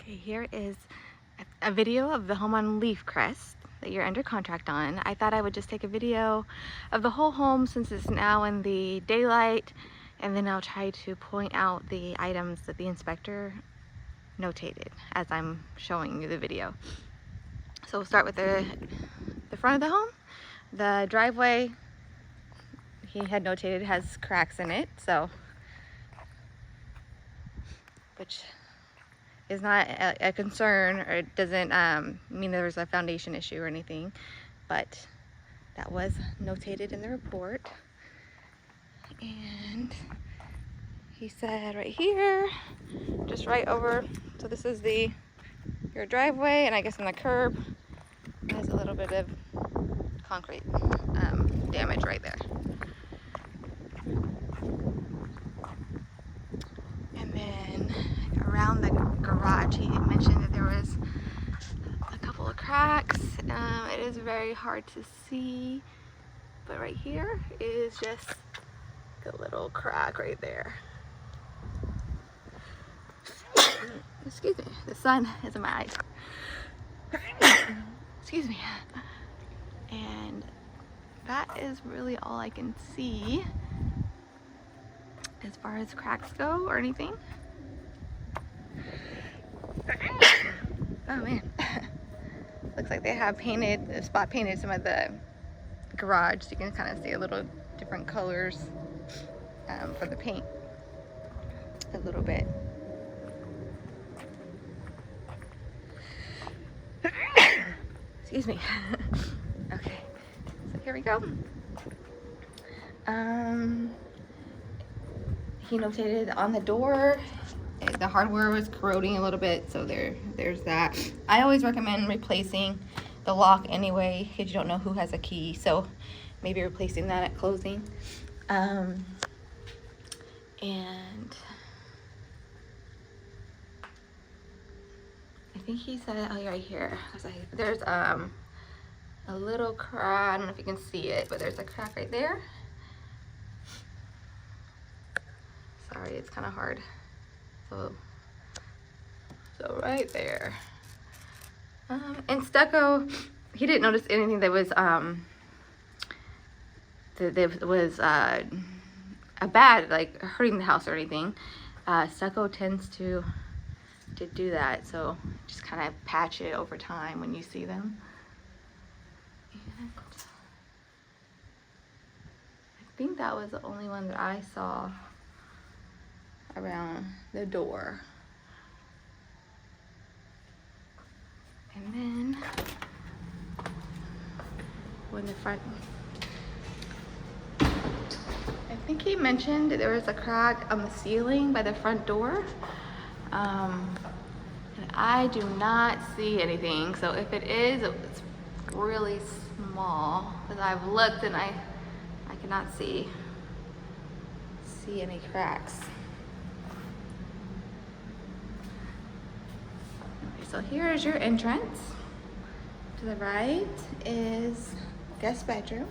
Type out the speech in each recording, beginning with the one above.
Okay, here is a video of the home on Leafcrest that you're under contract on. I thought I would just take a video of the whole home since it's now in the daylight, and then I'll try to point out the items that the inspector notated as I'm showing you the video. So we'll start with the front of the home. The driveway, he had notated, has cracks in it, so which is not a concern, or it doesn't mean there's a foundation issue or anything, but that was notated in the report. And he said right here, just right over, so this is your driveway, and I guess on the curb has a little bit of concrete damage right there. And then around the garage, he mentioned that there was a couple of cracks. It is very hard to see, but right here is just a little crack right there. Excuse me, the sun is in my eyes. Excuse me. And that is really all I can see as far as cracks go or anything. Oh man. Looks like they have spot painted some of the garage, so you can kind of see a little different colors for the paint a little bit. Excuse me. Okay, so here we go. He notated on the door the hardware was corroding a little bit, so there's that. I always recommend replacing the lock anyway, because you don't know who has a key, so maybe replacing that at closing. And I think he said, oh, right here, there's a little crack. I don't know if you can see it, but there's a crack right there. Sorry, it's kind of hard. So right there. And stucco, he didn't notice anything that was a bad, like hurting the house or anything. Stucco tends to do that, so just kind of patch it over time when you see them. And I think that was the only one that I saw around the door. And then when the front, I think he mentioned that there was a crack on the ceiling by the front door. And I do not see anything, so if it is, it's really small, because I've looked and I cannot see any cracks. Okay, so here is your entrance. To the right is guest bedroom.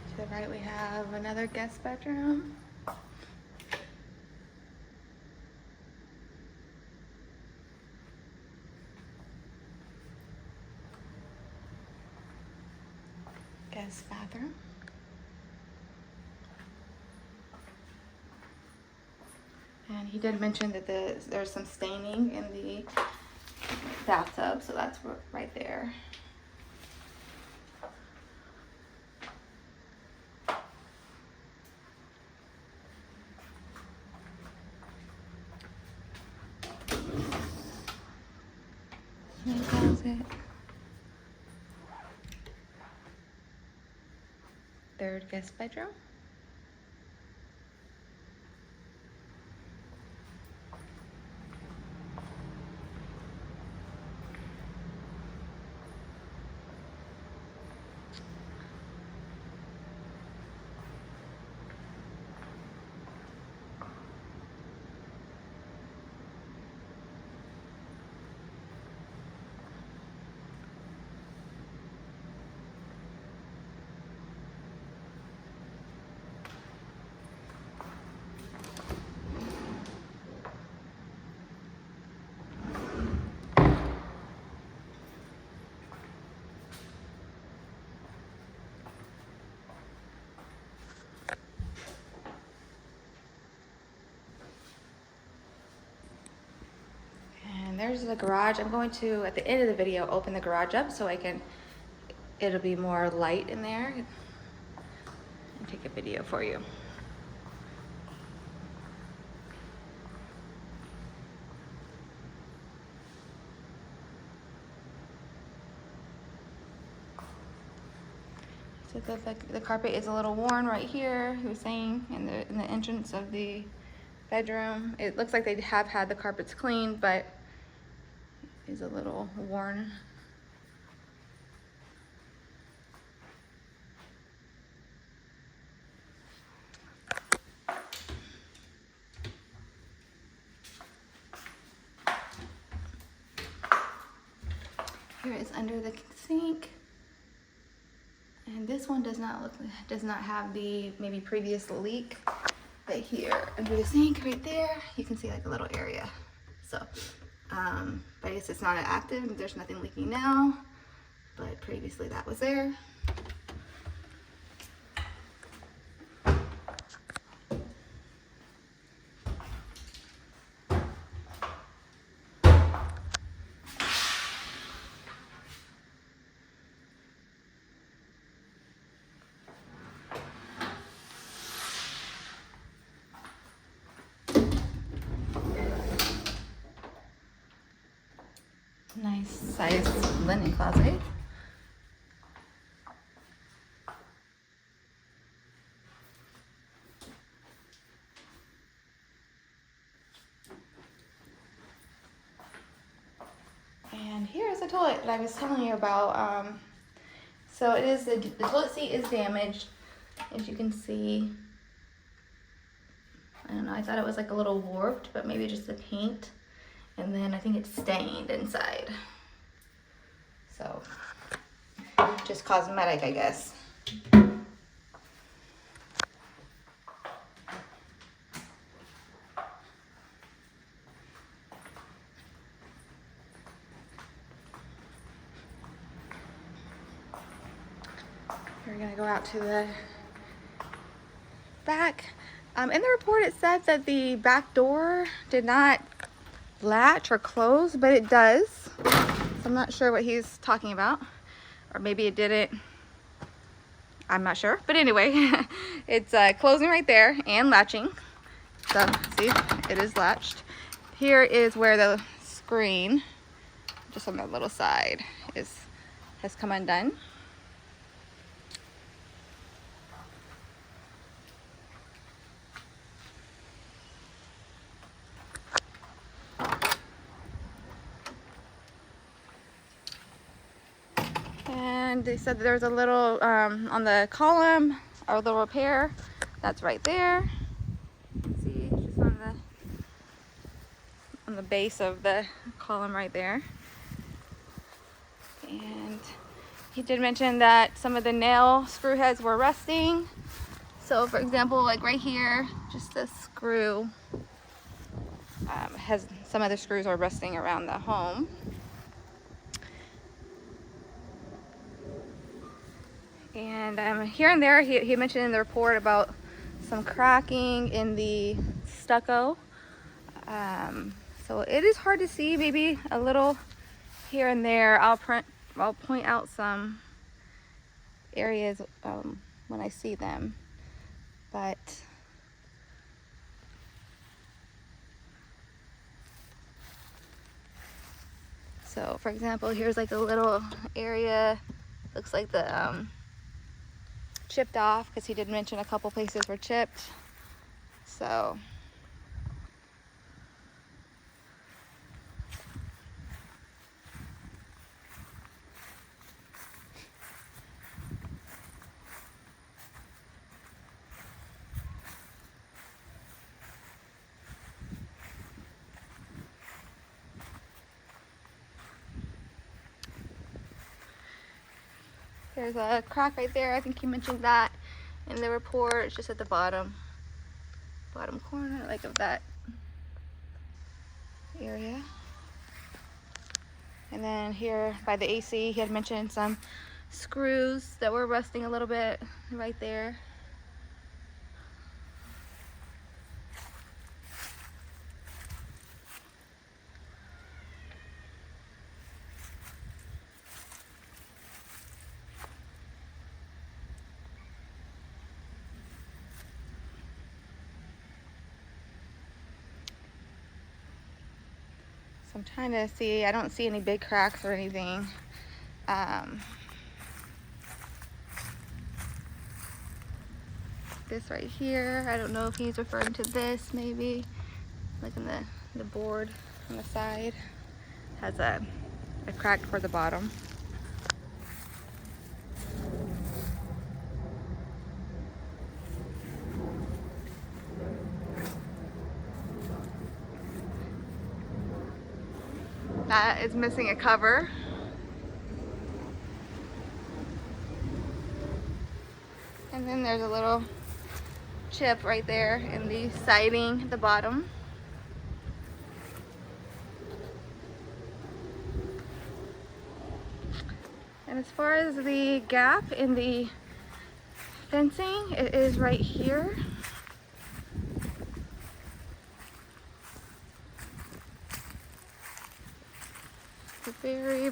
To the right we have another guest bedroom. Guest bathroom. And he did mention that there's some staining in the bathtub, so that's right there. Closet. Third guest bedroom. there's the garage. I'm going to, at the end of the video, open the garage up so it'll be more light in there. I'll take a video for you. So the carpet is a little worn right here, he was saying, in the entrance of the bedroom. It looks like they have had the carpets cleaned, but it's a little worn. Here is under the sink. And this one does not have the maybe previous leak. But here under the sink right there, you can see like a little area. So, but I guess it's not active. There's nothing leaking now, but previously that was there. Nice size linen closet. And here's the toilet that I was telling you about. So it is the toilet seat is damaged, as you can see. I don't know, I thought it was like a little warped, but maybe just the paint. And then I think it's stained inside. So, just cosmetic, I guess. We're gonna go out to the back. In the report it said that the back door did not latch or close, but it does. So I'm not sure what he's talking about, or maybe it didn't. I'm not sure, but anyway, it's closing right there and latching. So see, it is latched. Here is where the screen, just on the little side, has come undone. And they said there was a little on the column, a little repair. That's right there. See, just on the base of the column right there. And he did mention that some of the nail screw heads were rusting. So, for example, like right here, just this screw has some of the screws are rusting around the home. And here and there, he mentioned in the report about some cracking in the stucco. So it is hard to see, maybe a little here and there. I'll point out some areas when I see them. But so, for example, here's like a little area. Looks like the chipped off, because he did mention a couple places were chipped. So there's a crack right there. I think you mentioned that in the report. It's just at the bottom corner, like of that area. And then here by the AC, he had mentioned some screws that were rusting a little bit right there. I'm trying to see, I don't see any big cracks or anything. This right here, I don't know if he's referring to this maybe. Like in the board on the side has a crack toward the bottom. That is missing a cover. And then there's a little chip right there in the siding at the bottom. And as far as the gap in the fencing, it is right here. The very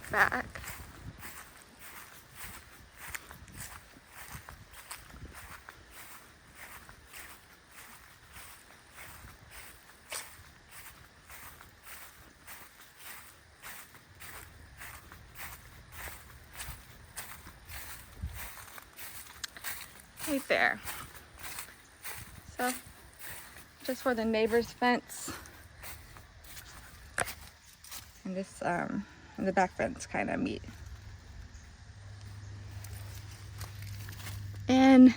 back. Right there. So just where the neighbor's fence and this and the back fence kind of meet. And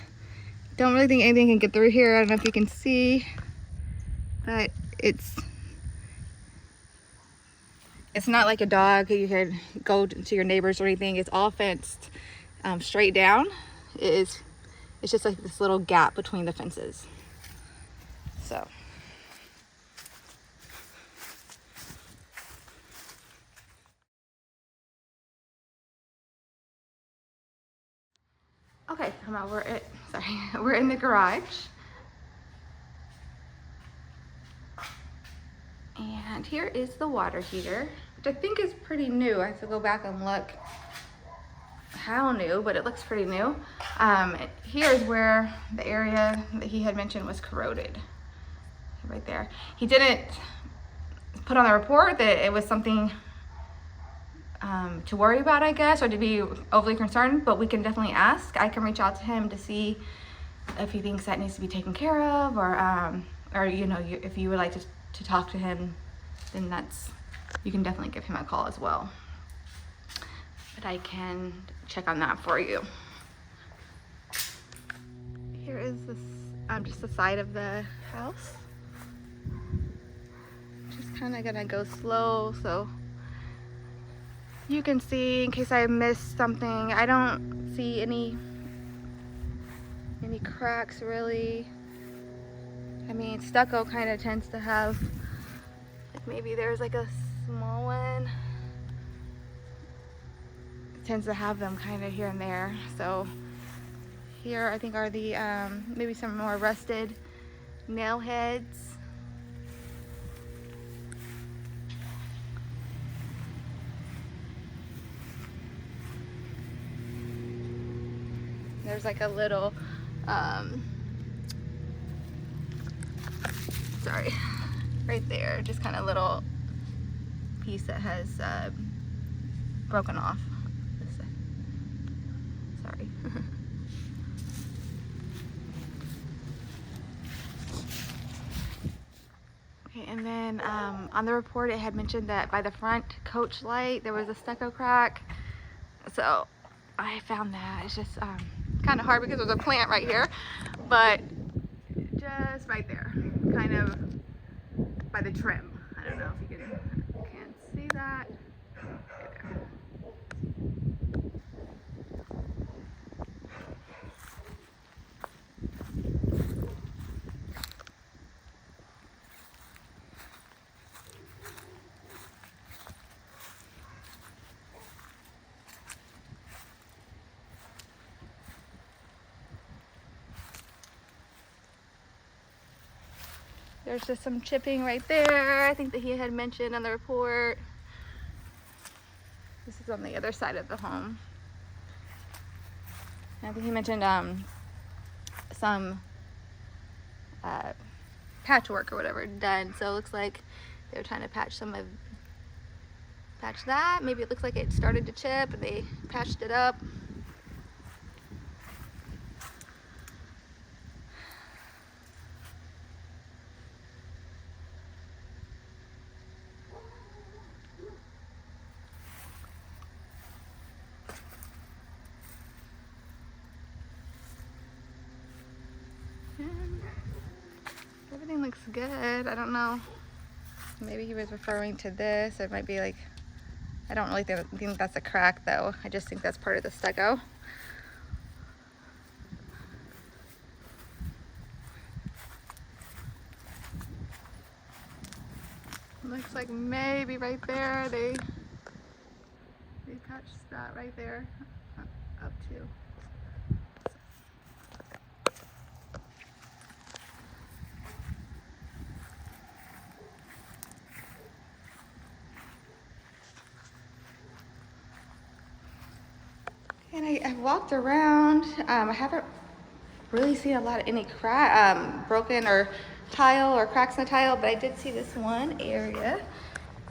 don't really think anything can get through here. I don't know if you can see, but it's not like a dog. You could go to your neighbors or anything. It's all fenced straight down. It's just like this little gap between the fences. So. Okay, we're in the garage. And here is the water heater, which I think is pretty new. I have to go back and look how new, but it looks pretty new. Here is where the area that he had mentioned was corroded. Right there. He didn't put on the report that it was something to worry about, I guess, or to be overly concerned, but we can definitely ask. I can reach out to him to see if he thinks that needs to be taken care of, or you know, if you would like to talk to him, then you can definitely give him a call as well. But I can check on that for you. Here is this, just the side of the house. Just kind of gonna go slow so you can see, in case I missed something. I don't see any cracks really. I mean, stucco kind of tends to have, like, maybe there's like a small one. It tends to have them kind of here and there. So here I think are the maybe some more rusted nail heads. There's like a little, sorry, right there, just kind of little piece that has broken off. Sorry. Okay, and then on the report it had mentioned that by the front coach light there was a stucco crack. So I found that. It's just kind of hard because there's a plant right here, but just right there, kind of by the trim. I don't know if you can see that. Right there. There's just some chipping right there, I think that he had mentioned on the report. This is on the other side of the home. I think he mentioned some patchwork or whatever done, so it looks like They're trying to patch that. Maybe it looks like it started to chip and they patched it up. And everything looks good. I don't know. Maybe he was referring to this. It might be like, I don't really think that's a crack though. I just think that's part of the stucco. Looks like maybe right there they patched that right there up to. And I've walked around. I haven't really seen a lot of any broken or tile or cracks in the tile, but I did see this one area.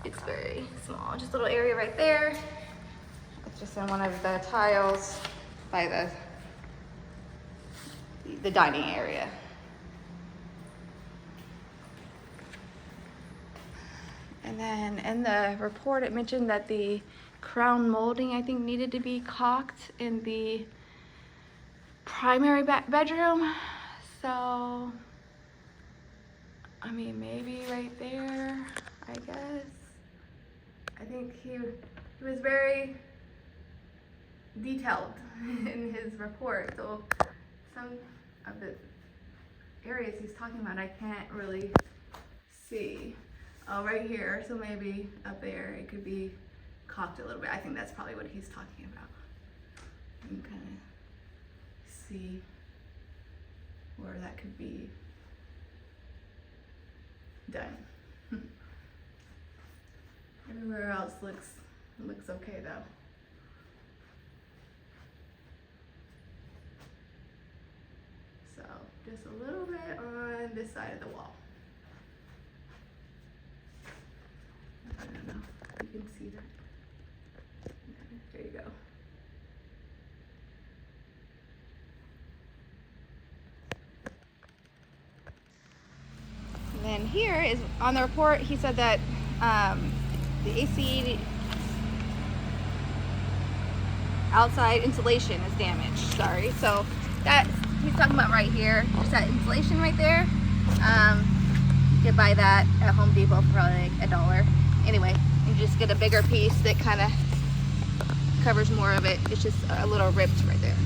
It's very small, just a little area right there. It's just in one of the tiles by the dining area. And then in the report, it mentioned that the crown molding, I think, needed to be caulked in the primary bedroom. So, I mean, maybe right there, I guess. I think he was very detailed in his report. So some of the areas he's talking about, I can't really see. Oh, right here, so maybe up there it could be caulked a little bit. I think that's probably what he's talking about. You can kind of see where that could be done. Everywhere else looks okay though. So just a little bit on this side of the wall. I don't know if you can see that. There you go. And then here is on the report, he said that the AC outside insulation is damaged. Sorry. So that he's talking about right here. There's that insulation right there. You could buy that at Home Depot for probably like $1. Anyway, you just get a bigger piece that kind of covers more of it. It's just a little ripped right there.